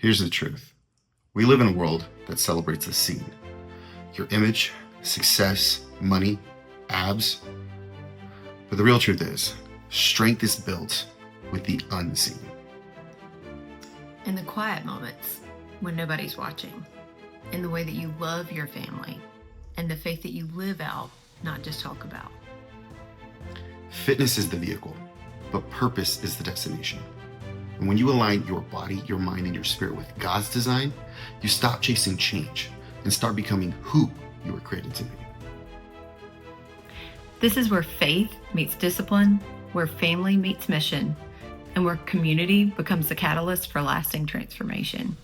Here's the truth. We live in a world that celebrates the seen. Your image, success, money, abs. But the real truth is, strength is built with the unseen. In the quiet moments when nobody's watching, in the way that you love your family, and the faith that you live out, not just talk about. Fitness is the vehicle, but purpose is the destination. And when you align your body, your mind, and your spirit with God's design, you stop chasing change and start becoming who you were created to be. This is where faith meets discipline, where family meets mission, and where community becomes the catalyst for lasting transformation.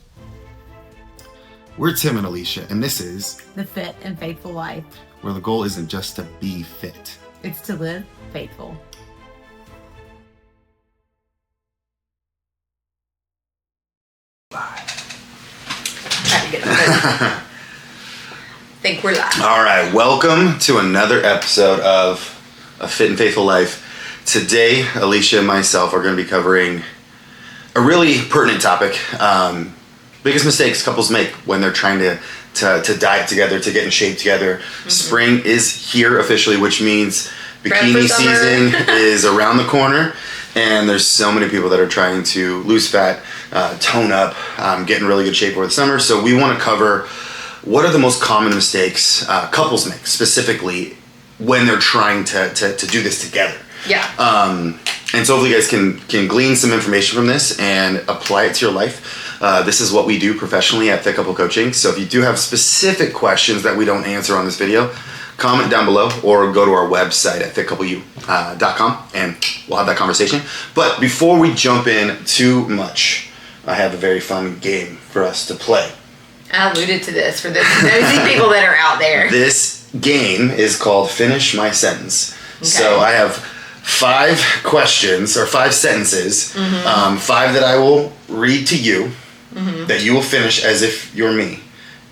We're Tim and Alicia, and this is The Fit and Faithful Life. where the goal isn't just to be fit. It's to live faithful. Try to get I think we're live. All right, welcome to another episode of A Fit and Faithful Life. Today, Alicia and myself are going to be covering a really pertinent topic. Biggest mistakes couples make when they're trying to diet together, to get in shape together. Mm-hmm. Spring is here officially, which means bikini season is around the corner. And there's so many people that are trying to lose fat, tone up, get in really good shape over the summer. So we want to cover what are the most common mistakes couples make, specifically when they're trying to do this together. Yeah. And so hopefully you guys can glean some information from this and apply it to your life. This is what we do professionally at Fit Couple Coaching. So if you do have specific questions that we don't answer on this video, comment down below or go to our website at fitcoupleu.com and we'll have that conversation. But before we jump in too much, I have a very fun game for us to play. I alluded to this for those people that are out there. This game is called Finish My Sentence. Okay. So I have 5 questions or 5 sentences, 5 that I will read to you, that you will finish as if you're me,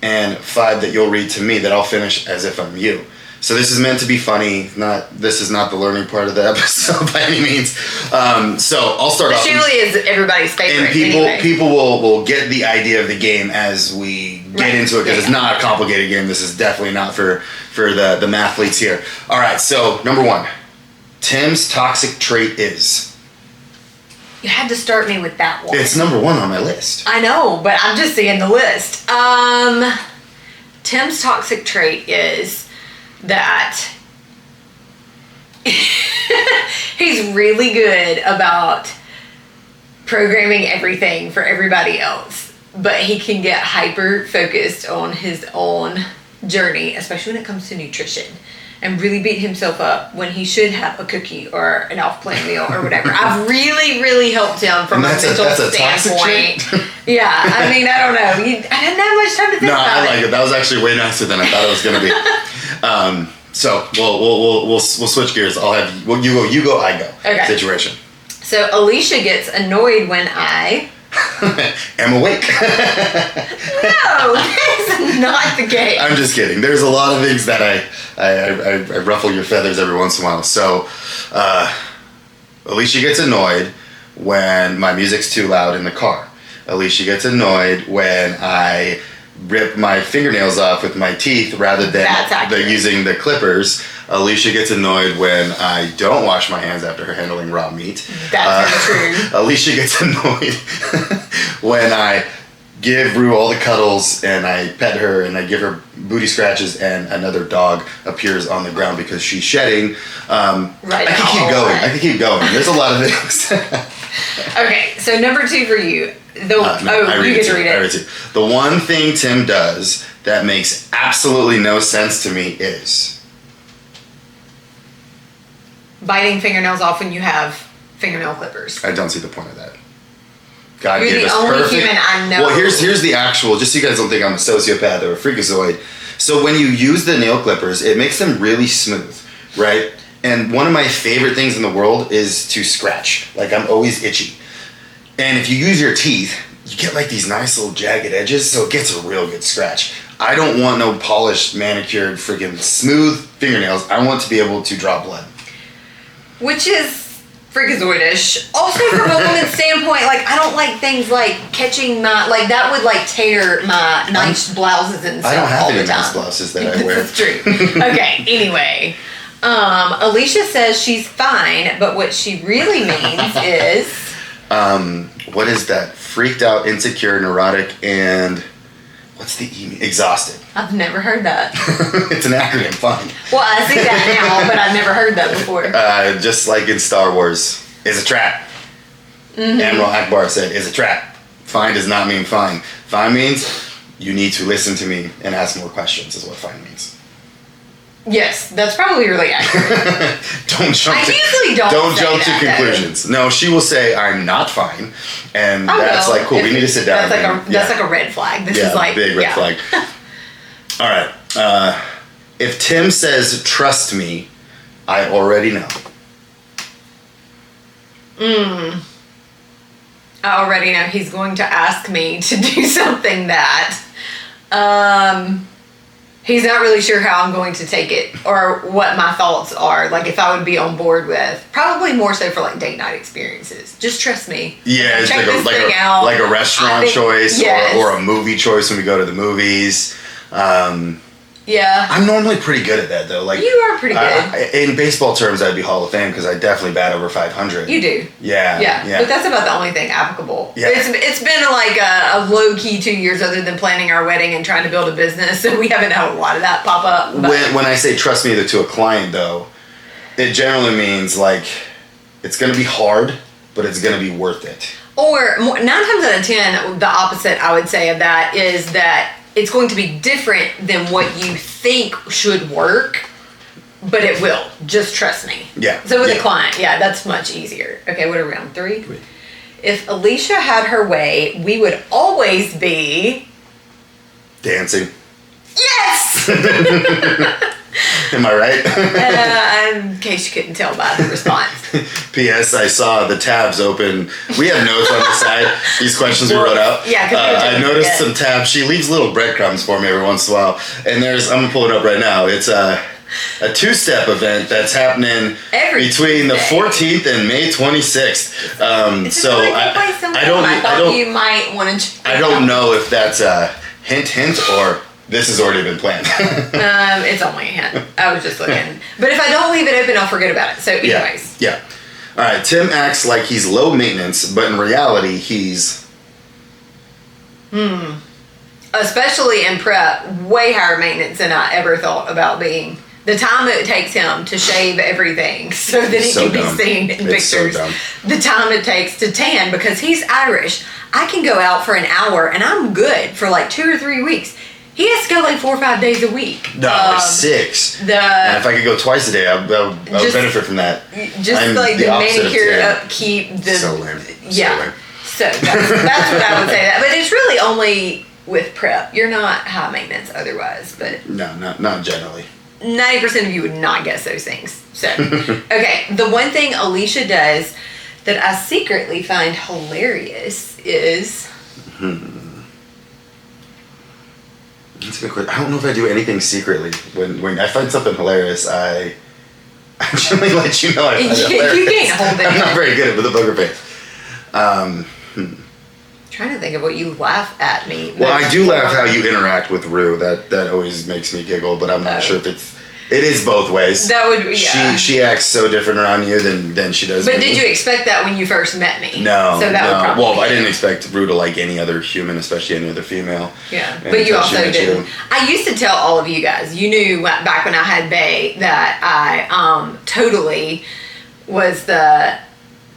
and 5 that you'll read to me that I'll finish as if I'm you. So this is meant to be funny. This is not the learning part of the episode by any means. So I'll start off. It usually is everybody's favorite. And people will get the idea of the game as we get into it, because it's not a complicated game. This is definitely not for the mathletes here. All right. So number 1, Tim's toxic trait is. You had to start me with that one. It's number 1 on my list. I know, but I'm just seeing the list. Tim's toxic trait is that he's really good about programming everything for everybody else, but he can get hyper focused on his own journey, especially when it comes to nutrition, and really beat himself up when he should have a cookie or an off-plan meal or whatever. I've really helped him from a mental standpoint. Yeah, I mean, I don't know. I didn't have much time to think about it. No, I like it. That was actually way nicer than I thought it was going to be. So we'll switch gears. I'll have you go, I go. Okay. Situation. So Alicia gets annoyed when I am awake. No, that's not the case. I'm just kidding. There's a lot of things that I ruffle your feathers every once in a while. So Alicia gets annoyed when my music's too loud in the car. Alicia gets annoyed when I rip my fingernails off with my teeth rather than using the clippers. Alicia gets annoyed when I don't wash my hands after handling raw meat. That's true. Alicia gets annoyed when I give Rue all the cuddles and I pet her and I give her booty scratches and another dog appears on the ground because she's shedding. I can keep going. There's a lot of things. Okay, so number 2 for you. You get to read it. The one thing Tim does that makes absolutely no sense to me is biting fingernails off when you have fingernail clippers. I don't see the point of that. God You're gave the us only perfect. Human I know. Well, here's the actual. Just so you guys don't think I'm a sociopath or a freakazoid. So when you use the nail clippers, it makes them really smooth, right? And one of my favorite things in the world is to scratch. Like, I'm always itchy. And if you use your teeth, you get like these nice little jagged edges, so it gets a real good scratch. I don't want no polished, manicured, freaking smooth fingernails. I want to be able to draw blood. Which is freakazoidish. Also, from a woman's standpoint, like, I don't like things like catching my, like, that would, like, tear my nice blouses and stuff I don't have all any the time. nice blouses that I wear. That's true. Okay, anyway. Alicia says she's fine, but what she really means is... What is that? Freaked out, insecure, neurotic, and... What's the E? Exhausted. I've never heard that. It's an acronym, fine. Well, I see that now, but I've never heard that before. Just like in Star Wars, is a trap. Mm-hmm. Admiral Akbar said, is a trap. Fine does not mean fine. Fine means you need to listen to me and ask more questions, is what fine means. Yes, that's probably really accurate. Don't jump usually don't say jump to that, conclusions. Though. No, she will say, I'm not fine. And that's like, cool, we need to sit down. That's like a red flag. This is like... big red flag. All right. If Tim says, trust me, I already know. I already know he's going to ask me to do something that... he's not really sure how I'm going to take it or what my thoughts are. Like, if I would be on board with, probably more so for like date night experiences. Just trust me. Yeah, it's check like like a restaurant choice or a movie choice when we go to the movies. Yeah. I'm normally pretty good at that though. Like, you are pretty good. In baseball terms, I'd be Hall of Fame because I definitely bat over 500. You do. Yeah. But that's about the only thing applicable. Yeah. It's been like a low key 2 years other than planning our wedding and trying to build a business, so we haven't had a lot of that pop up. When I say trust me to a client though, it generally means like it's going to be hard, but it's going to be worth it. Or 9 times out of 10, the opposite I would say of that is that it's going to be different than what you think should work, but it will. Just trust me. Yeah. So with a client, that's much easier. Okay, what are we on? 3? If Alicia had her way, we would always be... Dancing. Yes! Am I right? In case you couldn't tell by the response. P.S. I saw the tabs open. We have notes on the side. These questions we wrote out. Yeah, I noticed some tabs. She leaves little breadcrumbs for me every once in a while. And I'm going to pull it up right now. It's a 2-step event that's happening between the 14th and May 26th. You might want to. I don't know if that's a hint or this has already been planned. It's only a hint. I was just looking. But if I don't leave it open, I'll forget about it. So anyways. Yeah. All right. Tim acts like he's low maintenance, but in reality, he's... Especially in prep, way higher maintenance than I ever thought about being. The time it takes him to shave everything so that it can be seen in pictures. So the time it takes to tan, because he's Irish. I can go out for an hour and I'm good for like 2 or 3 weeks. He has to go like 4 or 5 days a week. No, like 6. And if I could go twice a day, I would benefit from that. Just like the manicure upkeep. So lame. Yeah. So that's what I would say. That, but it's really only with prep. You're not high maintenance otherwise. But no, not generally. 90% of you would not guess those things. So, okay. The one thing Alicia does that I secretly find hilarious is... That's a good question. I don't know if I do anything secretly. When I find something hilarious, I generally let you know I find it hilarious. You can't hold it. I'm not very good at with a poker face. Trying to think of what you laugh at me. Well, I do laugh how you interact with Rue. That always makes me giggle, but I'm not sure if it is both ways. That would be, She acts so different around you than she does. But did you expect that when you first met me? No. So that would probably I didn't expect Rue to like any other human, especially any other female. Yeah, but you also didn't. I used to tell all of you guys. You knew back when I had Bay that I totally was the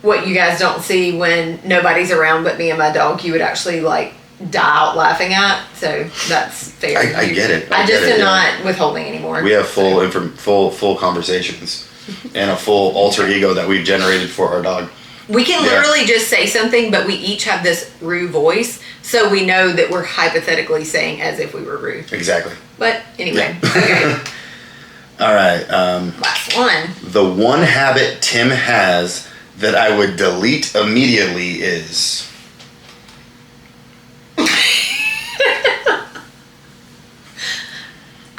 what you guys don't see when nobody's around but me and my dog. You would actually like die out laughing at, so that's fair. I get it. I just am not withholding anymore. We have full conversations and a full alter ego that we've generated for our dog. We can literally just say something, but we each have this Rue voice, so we know that we're hypothetically saying as if we were Rue. Exactly. But anyway, okay. All right. Last one. The one habit Tim has that I would delete immediately is...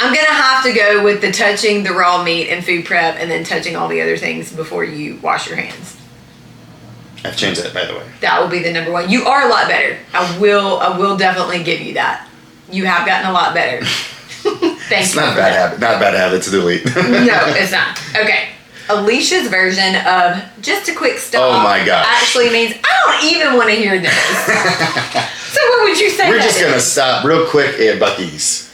I'm going to have to go with the touching the raw meat and food prep and then touching all the other things before you wash your hands. I've changed that, by the way. That will be the number one. You are a lot better. I will definitely give you that. You have gotten a lot better. Thank It's you. not bad habit. Not bad habit to delete. No, it's not. Okay. Alicia's version of just a quick stop. Oh my gosh. Actually means I don't even want to hear this. So what would you say? We're just gonna stop real quick at Buc-ee's.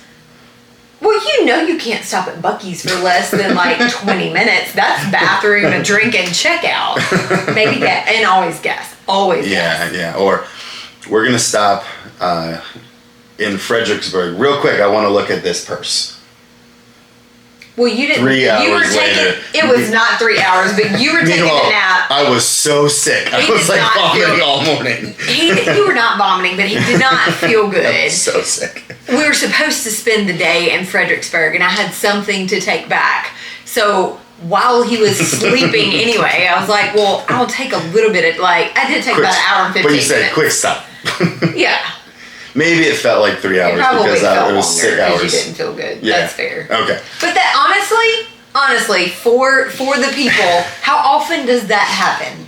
Well, you know you can't stop at Buc-ee's for less than like 20 minutes. That's bathroom, a drink, and checkout. Maybe gas, and always gas. Always gas. Yeah. Or we're gonna stop in Fredericksburg real quick. I want to look at this purse. Well, you didn't. 3 hours you were taking. later. It was not 3 hours, but you were taking a nap. I was so sick. I He was did like not vomiting feel- all morning. You were not vomiting, but he did not feel I good. was so sick. We were supposed to spend the day in Fredericksburg, and I had something to take back. So while he was sleeping anyway, I was like, well, I'll take a little bit of, like, I did take about an hour and 15 But you said minutes. quick stop. Yeah. Maybe it felt like 3 hours It probably because felt it was longer 6 because hours. you didn't feel good. Yeah. That's fair. Okay. But that honestly, for the people, how often does that happen?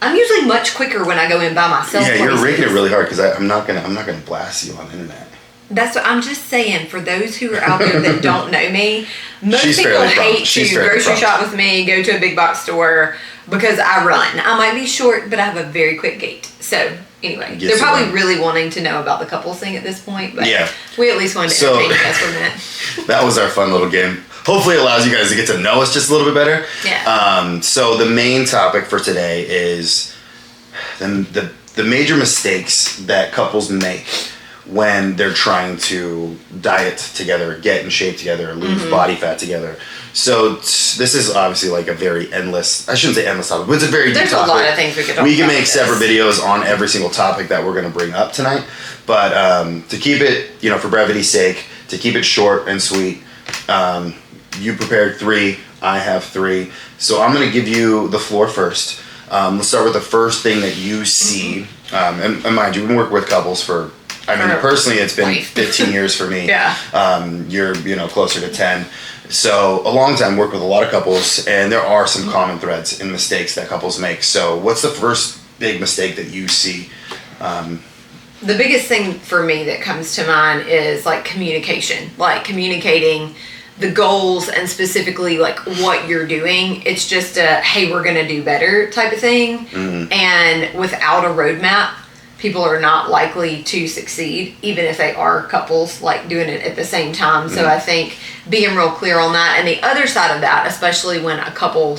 I'm usually much quicker when I go in by myself. Yeah, you're places. raking it really hard because I'm not gonna blast you on the internet. That's what I'm just saying. For those who are out there that don't know me, most She's people fairly hate prompt. She's to fairly grocery prompt. shop with me, go to a big box store because I run. I might be short, but I have a very quick gait. So anyway, Yes, they're probably you really wanting to know about the couples thing at this point. But Yeah. we at least wanted to So- entertain you guys for a minute. That was our fun little game. Hopefully it allows you guys to get to know us just a little bit better. Yeah. So the main topic for today is the major mistakes that couples make when they're trying to diet together, get in shape together, or lose body fat together. So this is obviously like a very endless, I shouldn't say endless topic, but it's a very deep There's topic. a lot of things we could talk We can about make with separate this. videos on every single topic that we're going to bring up tonight. But to keep it, for brevity's sake, to keep it short and sweet, you prepared 3, I have 3. So I'm going to give you the floor first. Let's start with the first thing that you see. And mind you, we've been working with couples for, personally, it's been Life. 15 years for me. Yeah. You're, closer to 10. So a long time, worked with a lot of couples, and there are some common threads and mistakes that couples make. So what's the first big mistake that you see? The biggest thing for me that comes to mind is like communication, like communicating the goals and specifically like what you're doing. It's just a, hey, we're going to do better type of thing. And without a roadmap, people are not likely to succeed, even if they are couples like doing it at the same time. So I think being real clear on that. And the other side of that, especially when a couple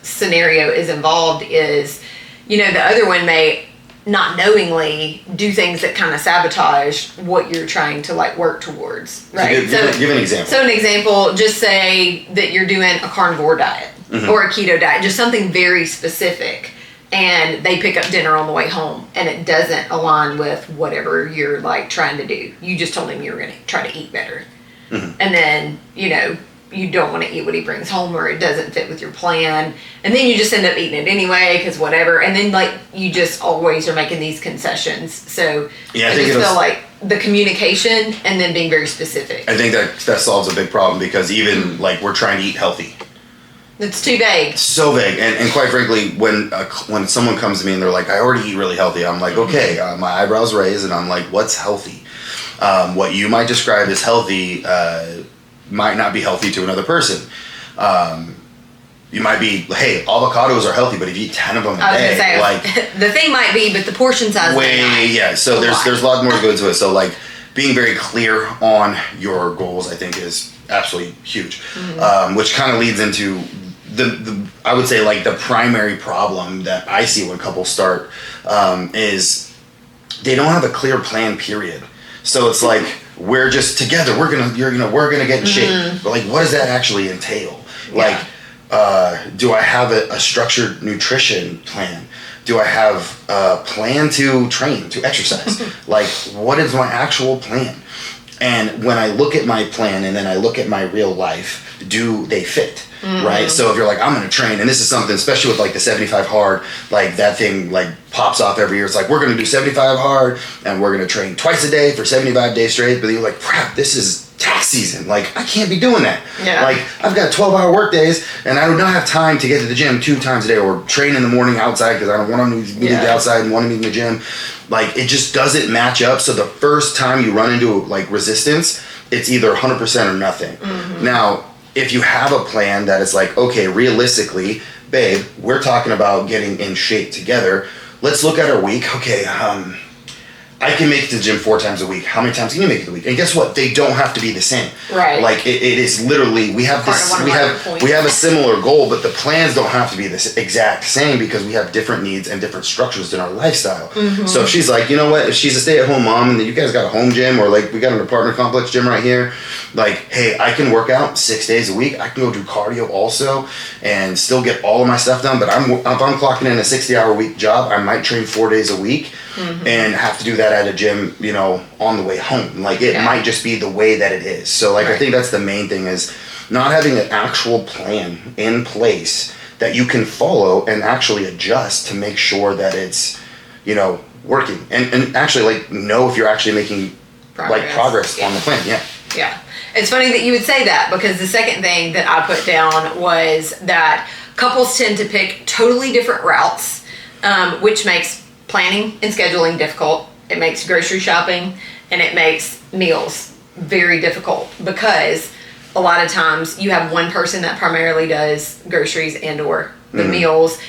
scenario is involved, is, the other one may not knowingly do things that kind of sabotage what you're trying to like work towards, right? Give an example. So an example, just say that you're doing a carnivore diet or a keto diet, just something very specific, and they pick up dinner on the way home and it doesn't align with whatever you're like trying to do. You just told him you were going to try to eat better. And then, you don't want to eat what he brings home, or it doesn't fit with your plan, and then you just end up eating it anyway because whatever, and then like you just always are making these concessions. So Yeah, I I think just it'll- feel like the communication and then being very specific. I think that solves a big problem because even like we're trying to eat healthy. It's too vague. So vague, and quite frankly, when someone comes to me and they're like, "I already eat really healthy," I'm like, "Okay," my eyebrows raise, and I'm like, "What's healthy?" What you might describe as healthy might not be healthy to another person. You might be, hey, avocados are healthy, but if you eat 10 of them a I was day, gonna say like the thing might be, but the portion size may not. yeah. So A lot. there's a lot more to go into it. So like being very clear on your goals, I think, is absolutely huge. Which kind of leads into the I would say like the primary problem that I see when couples start is they don't have a clear plan. Period. So it's like we're just together. We're gonna get in shape. But like, what does that actually entail? Like, do I have a structured nutrition plan? Do I have a plan to train, to exercise? Like, what is my actual plan? And when I look at my plan and then I look at my real life, do they fit? Right? So if you're like, I'm going to train, and this is something, especially with like the 75 hard, like that thing like pops off every year. It's like, we're going to do 75 hard and we're going to train twice a day for 75 days straight. But you're like, crap, this is taxing. season. Like, I can't be doing that. Yeah. Like, I've got 12-hour work days, and I do not have time to get to the gym 2 times a day or train in the morning outside because I don't want to meet outside and want to meet in the gym. Like, it just doesn't match up. So the first time you run into, like, resistance, it's either 100% or nothing. Mm-hmm. Now, if you have a plan that is like, okay, realistically, babe, we're talking about getting in shape together. Let's look at our week. Okay, I can make it to the gym 4 times a week. How many times can you make it a week? And guess what? They don't have to be the same. Right. Like it is literally we have a similar goal, but the plans don't have to be the exact same because we have different needs and different structures in our lifestyle. Mm-hmm. So if she's like, you know what? If she's a stay-at-home mom and you guys got a home gym or like we got an apartment complex gym right here, like, hey, I can work out 6 days a week. I can go do cardio also and still get all of my stuff done. But if I'm clocking in a 60-hour week job, I might train 4 days a week. Mm-hmm. And have to do that at a gym, you know, on the way home. Like it might just be the way that it is. So like I think that's the main thing is not having an actual plan in place that you can follow and actually adjust to make sure that it's, you know, working. And actually like know if you're actually making progress on the plan. Yeah. Yeah. It's funny that you would say that because the second thing that I put down was that couples tend to pick totally different routes, which makes planning and scheduling difficult. It makes grocery shopping and it makes meals very difficult because a lot of times you have one person that primarily does groceries and or the meals.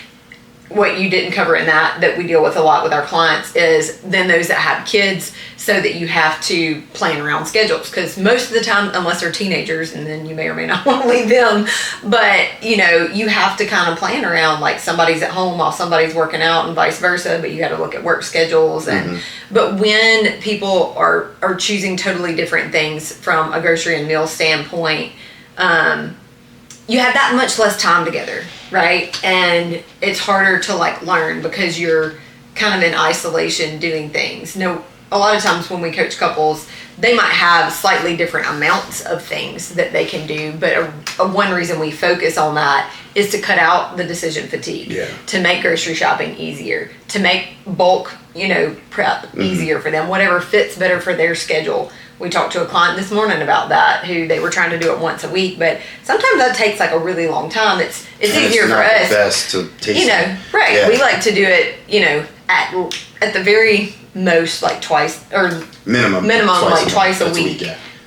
What you didn't cover in that we deal with a lot with our clients is then those that have kids so that you have to plan around schedules because most of the time, unless they're teenagers and then you may or may not want to leave them, but you know, you have to kind of plan around like somebody's at home while somebody's working out and vice versa, but you got to look at work schedules and but when people are choosing totally different things from a grocery and meal standpoint, you have that much less time together, right? And it's harder to like learn because you're kind of in isolation doing things. No, a lot of times when we coach couples, they might have slightly different amounts of things that they can do, but one reason we focus on that is to cut out the decision fatigue, to make grocery shopping easier, to make bulk, you know, prep easier for them, whatever fits better for their schedule. We talked to a client this morning about that, who they were trying to do it once a week, but sometimes that takes like a really long time. It's easier for us. It's best to taste. You know, right? Yeah. We like to do it, you know, at the very most like twice or minimum like twice a week.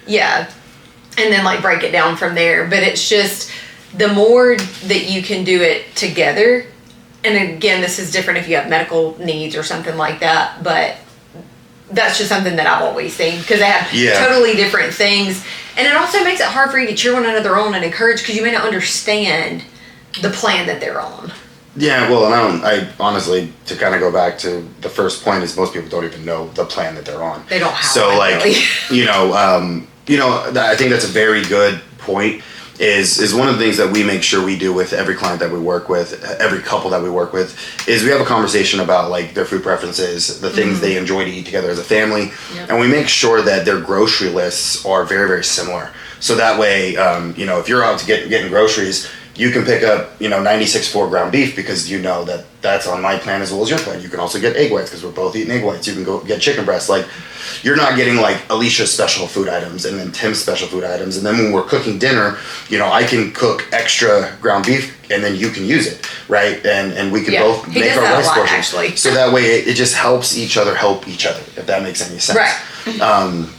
Yeah, and then like break it down from there. But it's just the more that you can do it together. And again, this is different if you have medical needs or something like that, but that's just something that I've always seen because they have totally different things. And it also makes it hard for you to cheer one another on and encourage because you may not understand the plan that they're on. Yeah, well, and I honestly, to kind of go back to the first point is most people don't even know the plan that they're on. They don't have so one, like, really. I think that's a very good point. Is one of the things that we make sure we do with every client that we work with, every couple that we work with, is we have a conversation about like their food preferences, the things they enjoy to eat together as a family, and we make sure that their grocery lists are very, very similar. So that way, if you're out to getting groceries, you can pick up, 96 4-ground beef because you know that that's on my plan as well as your plan. You can also get egg whites because we're both eating egg whites. You can go get chicken breasts. Like, you're not getting like Alicia's special food items and then Tim's special food items. And then when we're cooking dinner, I can cook extra ground beef and then you can use it, right? And we can both make our rice portions. Actually. So that way it just helps each other help each other, if that makes any sense. Right.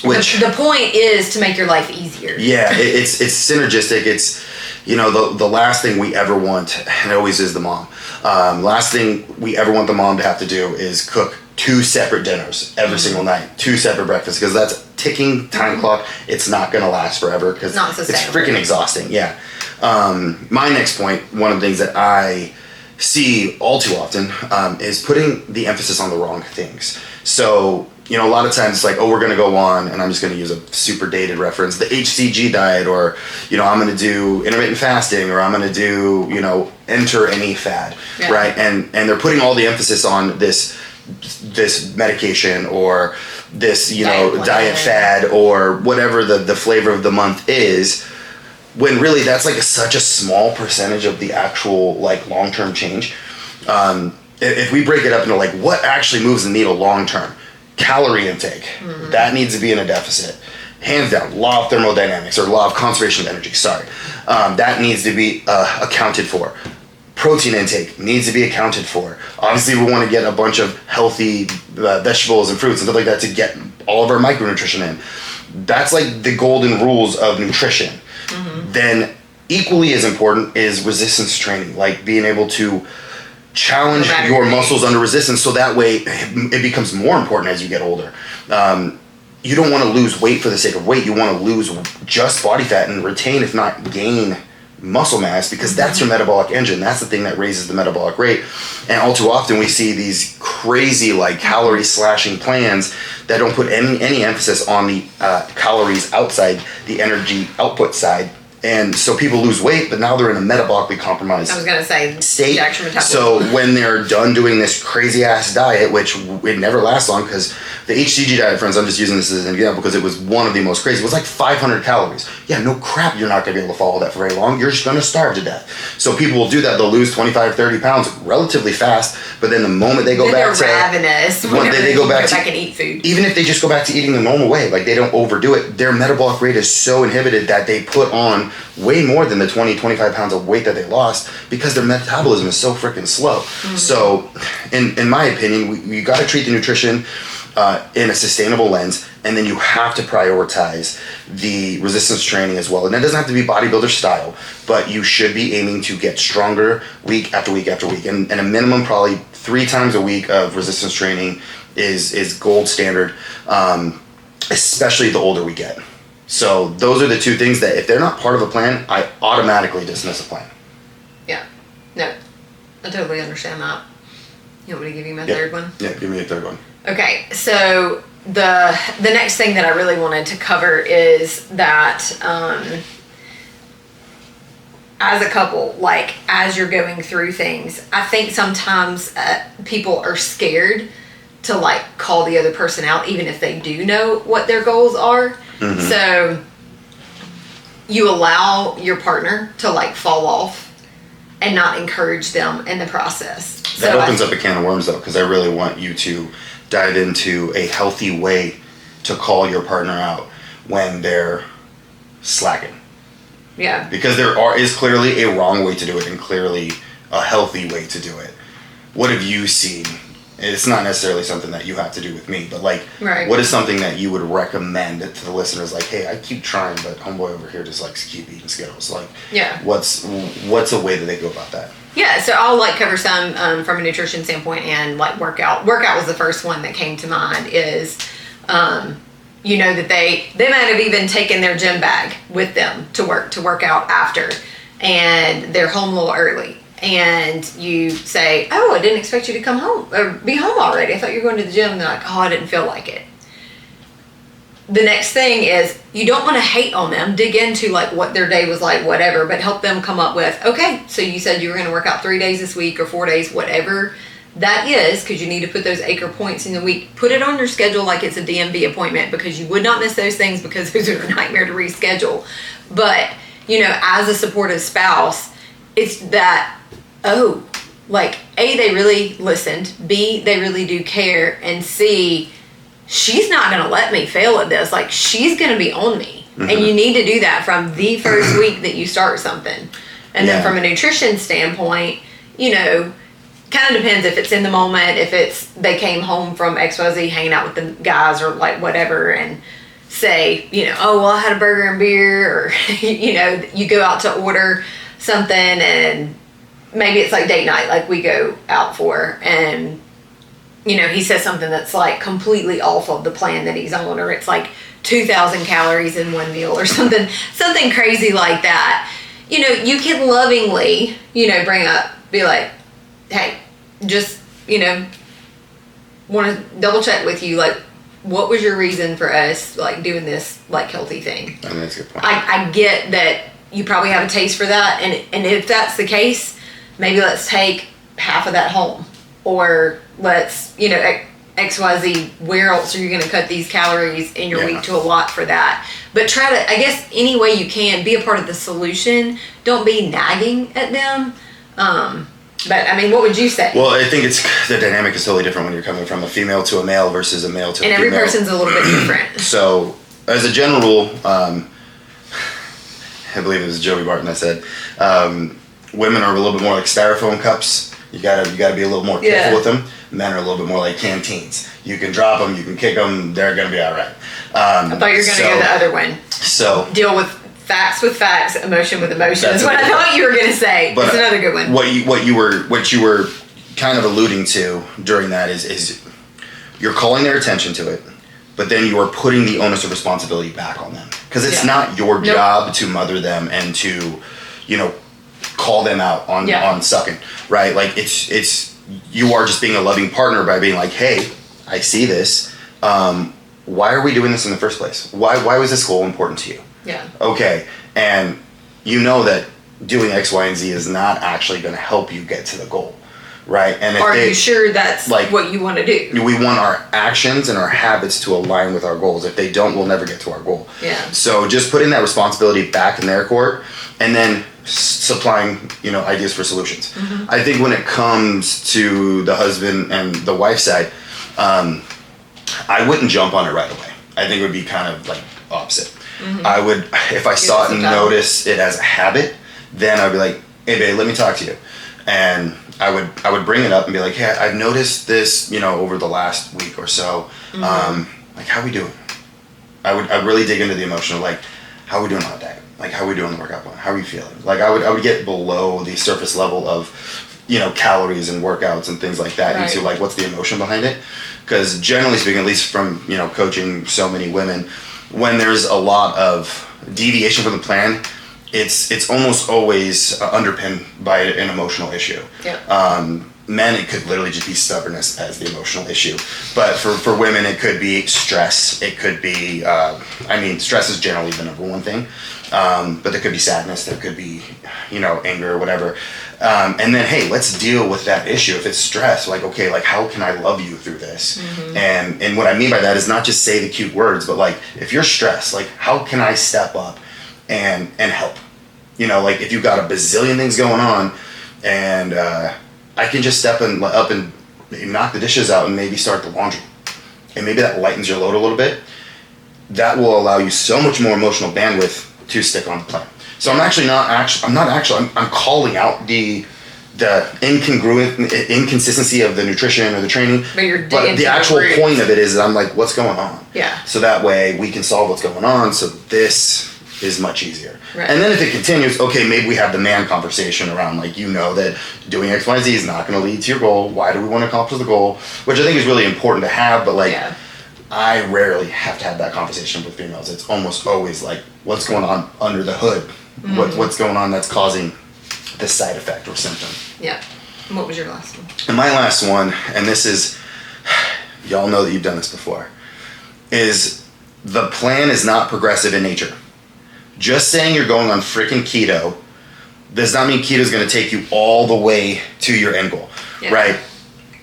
Which the point is to make your life easier. Yeah, it's synergistic. It's the last thing we ever want, and it always is the mom. Last thing we ever want the mom to have to do is cook 2 separate dinners every single night, 2 separate breakfasts, because that's a ticking time clock. It's not going to last forever because it's freaking exhausting. Yeah. My next point, one of the things that I see all too often is putting the emphasis on the wrong things. So, a lot of times it's like, oh, we're going to go on, and I'm just going to use a super dated reference, the HCG diet, or, I'm going to do intermittent fasting, or I'm going to do, enter any fad, right? And they're putting all the emphasis on this medication or this, diet fad or whatever the flavor of the month is, when really that's like such a small percentage of the actual like long-term change. If we break it up into like what actually moves the needle long-term, calorie intake, that needs to be in a deficit. hands down, law of thermodynamics or law of conservation of energy. Sorry, that needs to be accounted for. Protein intake needs to be accounted for. Obviously, we want to get a bunch of healthy vegetables and fruits and stuff like that to get all of our micronutrition in. That's like the golden rules of nutrition. Then equally as important is resistance training, like being able to challenge your muscles under resistance, so that way it becomes more important as you get older. You don't want to lose weight for the sake of weight. You want to lose just body fat and retain, if not gain, muscle mass, because that's your metabolic engine. That's the thing that raises the metabolic rate. And all too often we see these crazy like calorie slashing plans that don't put any emphasis on the calories outside the energy output side. And so people lose weight, but now they're in a metabolically compromised state. So when they're done doing this crazy ass diet, which it never lasts long, because the HCG diet, friends, I'm just using this as an example because it was one of the most crazy. It was like 500 calories. Yeah, no crap, you're not going to be able to follow that for very long. You're just going to starve to death. So people will do that. They'll lose 25, 30 pounds relatively fast, but then the moment they go back to... ravenous. When they go back and eat food. Even if they just go back to eating the normal way, like they don't overdo it, their metabolic rate is so inhibited that they put on way more than the 20, 25 pounds of weight that they lost because their metabolism is so freaking slow. So in my opinion, you got to treat the nutrition in a sustainable lens, and then you have to prioritize the resistance training as well. And it doesn't have to be bodybuilder style, but you should be aiming to get stronger week after week after week. And a minimum probably 3 times a week of resistance training is gold standard, especially the older we get. So those are the 2 things that if they're not part of a plan, I automatically dismiss a plan. Yeah. No. I totally understand that. You want me to give you my third one? Yeah, give me a third one. Okay, so the next thing that I really wanted to cover is that as a couple, like as you're going through things, I think sometimes people are scared to like call the other person out, even if they do know what their goals are. So you allow your partner to like fall off and not encourage them in the process. That opens up a can of worms though, because I really want you to dive into a healthy way to call your partner out when they're slacking. Yeah. Because there is clearly a wrong way to do it and clearly a healthy way to do it. What have you seen? It's not necessarily something that you have to do with me, but like, what is something that you would recommend to the listeners? Like, hey, I keep trying, but homeboy over here just likes to keep eating Skittles. Like, what's a way that they go about that? Yeah, so I'll like cover some from a nutrition standpoint and like workout. Workout was the first one that came to mind. Is you know that they might have even taken their gym bag with them to work out after, and they're home a little early. And you say, oh, I didn't expect you to come home or be home already. I thought you were going to the gym. And they're like, oh, I didn't feel like it. The next thing is you don't want to hate on them. Dig into like what their day was like, whatever, but help them come up with, okay, so you said you were going to work out 3 days this week or 4 days, whatever that is, because you need to put those acre points in the week. Put it on your schedule like it's a DMV appointment, because you would not miss those things, because those are a nightmare to reschedule. But, you know, as a supportive spouse, it's that, oh, like, A, they really listened, B, they really do care, and C, she's not going to let me fail at this. Like, she's going to be on me. And you need to do that from the first week that you start something. And then from a nutrition standpoint, you know, kind of depends if it's in the moment, if it's they came home from XYZ hanging out with the guys or like whatever, and say, you know, oh, well, I had a burger and beer, or, you know, you go out to order something and maybe it's like date night, like we go out for, and, you know, he says something that's like completely off of the plan that he's on, or it's like 2,000 calories in one meal or something crazy like that. You know, you can lovingly, you know, be like, hey, just, you know, want to double check with you, like, what was your reason for us, like, doing this, like, healthy thing? I mean, that's a good point. I get that you probably have a taste for that, and if that's the case, maybe let's take half of that home, or let's, you know, XYZ, where else are you going to cut these calories in your week to allot for that? But try to, I guess, any way you can, be a part of the solution. Don't be nagging at them. But, I mean, what would you say? Well, I think the dynamic is totally different when you're coming from a female to a male versus a male to a female. And every person's a little bit different. So, as a general rule, I believe it was Joey Barton that said, women are a little bit more like styrofoam cups. You gotta be a little more careful with them. Men are a little bit more like canteens. You can drop them, you can kick them, they're gonna be all right. I thought you were gonna go the other one. So deal with facts, emotion with emotion. That's what I thought you were gonna say. But it's another good one. What you were kind of alluding to during that is you're calling their attention to it, but then you are putting the onus of responsibility back on them, because it's not your job to mother them and to, call them out on sucking, right? Like it's you are just being a loving partner by being like, hey, I see this. Why are we doing this in the first place? Why was this goal important to you? Yeah. Okay, and you know that doing X, Y, and Z is not actually going to help you get to the goal, right? And are you sure that's like what you want to do? We want our actions and our habits to align with our goals. If they don't, we'll never get to our goal. Yeah. So just putting that responsibility back in their court, and then supplying, ideas for solutions. Mm-hmm. I think when it comes to the husband and the wife side, I wouldn't jump on it right away. I think it would be kind of like opposite. Mm-hmm. I would, if I saw it and notice it as a habit, then I'd be like, hey babe, let me talk to you. And I would bring it up and be like, hey, I've noticed this, over the last week or so. Mm-hmm. Like, how we doing? I'd really dig into the emotional, like, how are we doing on that? Like, how are we doing the workout plan? How are you feeling? Like, I would get below the surface level of, calories and workouts and things like that, into like, what's the emotion behind it? Because generally speaking, at least from, coaching so many women, when there's a lot of deviation from the plan, it's almost always underpinned by an emotional issue. Yep. Men, it could literally just be stubbornness as the emotional issue. But for women, it could be stress. It could be, stress is generally the number one thing. But there could be sadness. There could be, anger or whatever. And then, hey, let's deal with that issue. If it's stress, like, okay, like, how can I love you through this? Mm-hmm. And what I mean by that is not just say the cute words, but like, if you're stressed, like, how can I step up and help? Like, if you've got a bazillion things going on, and I can just step up and knock the dishes out and maybe start the laundry, and maybe that lightens your load a little bit. That will allow you so much more emotional bandwidth to stick on the plan. So I'm calling out the inconsistency of the nutrition or the training. But the actual point of it is that I'm like, what's going on? Yeah. So that way we can solve what's going on. So this is much easier. Right. And then if it continues, okay, maybe we have the man conversation around, like, that doing X, Y, Z is not going to lead to your goal. Why do we want to accomplish the goal? Which I think is really important to have, but I rarely have to have that conversation with females. It's almost always like, what's going on under the hood? Mm-hmm. What's going on that's causing this side effect or symptom? Yeah. And what was your last one? And my last one, and this is, y'all know that you've done this before, is the plan is not progressive in nature. Just saying you're going on freaking keto does not mean keto is going to take you all the way to your end goal, right?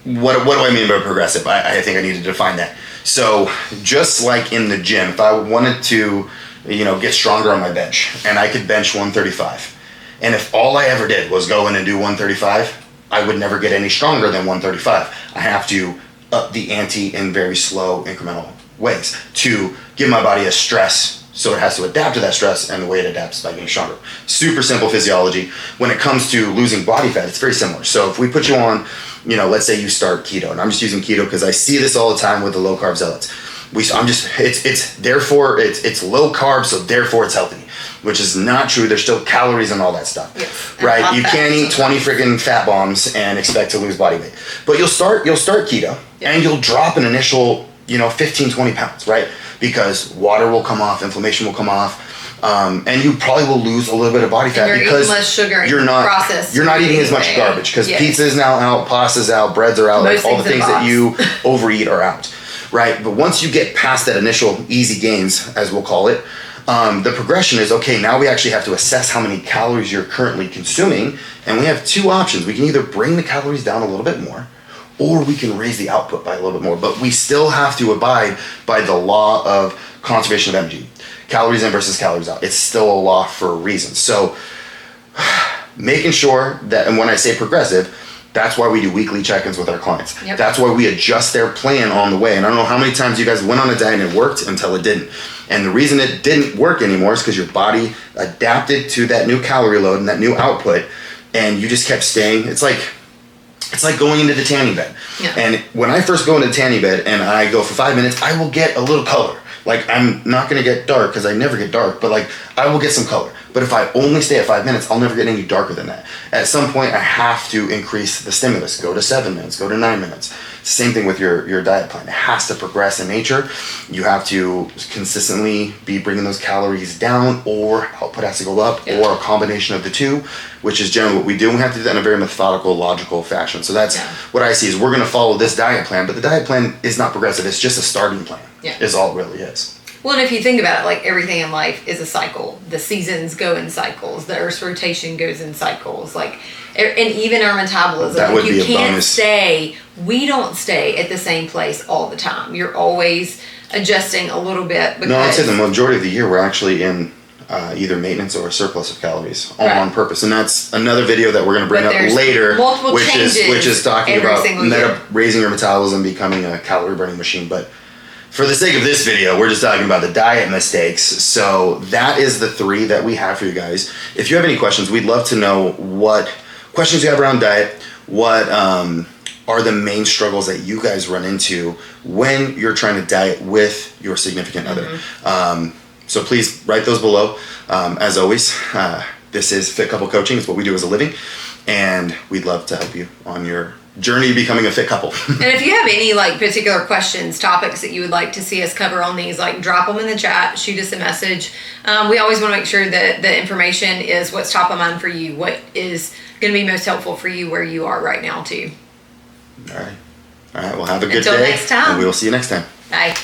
What do I mean by progressive? I think I need to define that. So just like in the gym, if I wanted to, get stronger on my bench, and I could bench 135, and if all I ever did was go in and do 135, I would never get any stronger than 135. I have to up the ante in very slow incremental ways to give my body a stress, so it has to adapt to that stress, and the way it adapts is by getting stronger. Super simple physiology. When it comes to losing body fat, it's very similar. So if we put you on, let's say you start keto, and I'm just using keto because I see this all the time with the low carb zealots. It's low carb, so therefore it's healthy, which is not true. There's still calories and all that stuff, right? You can't eat 20 freaking fat bombs and expect to lose body weight. But you'll start keto, and you'll drop an initial, 15, 20 pounds, right? Because water will come off, inflammation will come off, and you probably will lose a little bit of body fat because less sugar you're not eating as much garbage, because pizza is now out, pasta's out, breads are out, like all the things that you overeat are out, right? But once you get past that initial easy gains, as we'll call it, the progression is, okay, now we actually have to assess how many calories you're currently consuming, and we have two options. We can either bring the calories down a little bit more, or we can raise the output by a little bit more, but we still have to abide by the law of conservation of energy. Calories in versus calories out. It's still a law for a reason. So making sure that, and when I say progressive, That's why we do weekly check-ins with our clients. Yep. That's why we adjust their plan on the way. And I don't know how many times you guys went on a diet and it worked until it didn't. And the reason it didn't work anymore is because your body adapted to that new calorie load and that new output, and you just kept staying. It's like going into the tanning bed. Yeah. And when I first go into the tanning bed and I go for 5 minutes, I will get a little color. Like, I'm not going to get dark because I never get dark, but like, I will get some color. But if I only stay at 5 minutes, I'll never get any darker than that. At some point, I have to increase the stimulus. Go to 7 minutes, go to 9 minutes. Same thing with your diet plan. It has to progress in nature. You have to consistently be bringing those calories down, or output has to go up, or a combination of the two, which is generally what we do. And we have to do that in a very methodical, logical fashion. So that's what I see is we're going to follow this diet plan, but the diet plan is not progressive. It's just a starting plan. Is all it really is. Well, and if you think about it, like everything in life is a cycle. The seasons go in cycles. The Earth's rotation goes in cycles. Like, and even our metabolism. That would you be a can't bonus. We don't stay at the same place all the time. You're always adjusting a little bit. Because, No, I'd say the majority of the year we're actually in either maintenance or a surplus of calories on purpose. And that's another video that we're going to bring up later, which is talking about raising your metabolism, becoming a calorie burning machine. But for the sake of this video, we're just talking about the diet mistakes. So that is the 3 that we have for you guys. If you have any questions, we'd love to know what questions you have around diet, what are the main struggles that you guys run into when you're trying to diet with your significant other. So please write those below. As always, this is Fit Couple Coaching. It's what we do as a living, and we'd love to help you on your journey to becoming a fit couple. And if you have any like particular questions, topics that you would like to see us cover on these, like drop them in the chat, shoot us a message. We always want to make sure that the information is what's top of mind for you, what is going to be most helpful for you where you are right now too. All right. Well, have a good day. Until next time. And we will see you next time. Bye.